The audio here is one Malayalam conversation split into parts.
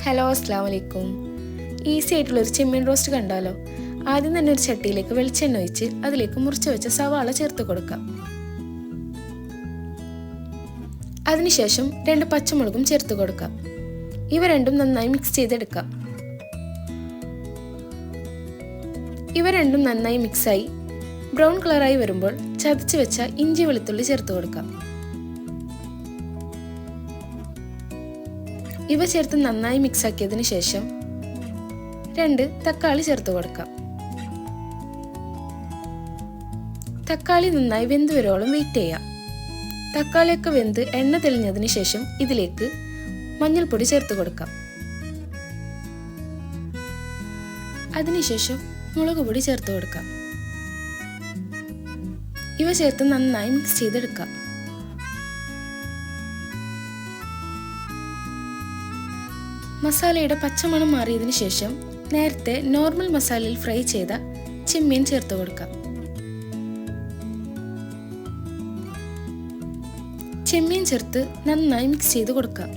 ഹലോ, അസ്സലാമു അലൈക്കും. ഈസി ആയിട്ടുള്ളൊരു ചെമ്മീൻ റോസ്റ്റ് കണ്ടാലോ? ആദ്യം തന്നെ ഒരു ചട്ടിയിലേക്ക് വെളിച്ചെണ്ണ ഒഴിച്ച് അതിലേക്ക് മുറിച്ച് വെച്ച സവാള ചേർത്ത് കൊടുക്കാം. അതിനുശേഷം 2 പച്ചമുളകും ചേർത്ത് കൊടുക്കാം. ഇവ രണ്ടും നന്നായി മിക്സ് ചെയ്തെടുക്കാം. ഇവ രണ്ടും നന്നായി മിക്സായി ബ്രൗൺ കളറായി വരുമ്പോൾ ചതച്ച് വെച്ച ഇഞ്ചി വെളുത്തുള്ളി ചേർത്ത് കൊടുക്കാം. ഇവ ചേർത്ത് നന്നായി മിക്സ് ആക്കിയതിനു ശേഷം 2 തക്കാളി ചേർത്ത് കൊടുക്കാം. തക്കാളി നന്നായി വെന്ത് വരോളം വെയിറ്റ് ചെയ്യാം. തക്കാളിയൊക്കെ വെന്ത് എണ്ണ തെളിഞ്ഞതിന് ശേഷം ഇതിലേക്ക് മഞ്ഞൾപ്പൊടി ചേർത്ത് കൊടുക്കാം. അതിനുശേഷം മുളക് പൊടി ചേർത്ത് കൊടുക്കാം. ഇവ ചേർത്ത് നന്നായി മിക്സ് ചെയ്തെടുക്കാം. മസാലയുടെ പച്ചമണം മാറിയതിനു ശേഷം നേരത്തെ നോർമൽ മസാലയിൽ ഫ്രൈ ചെയ്ത ചെമ്മീൻ ചേർത്ത് കൊടുക്കാം. ചെമ്മീൻ ചേർത്ത് നന്നായി മിക്സ് ചെയ്ത് കൊടുക്കാം.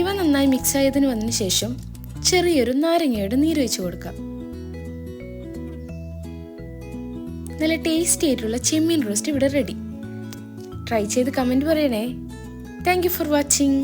ഇവ നന്നായി മിക്സ് ആയതിന് വന്നതിന് ശേഷം ചെറിയൊരു നാരങ്ങയുടെ നീരൊഴിച്ചു കൊടുക്കാം. നല്ല ടേസ്റ്റി ആയിട്ടുള്ള ചെമ്മീൻ റോസ്റ്റ് ഇവിടെ റെഡി. ട്രൈ ചെയ്ത് കമൻറ്റ് പറയണേ. Thank you for watching.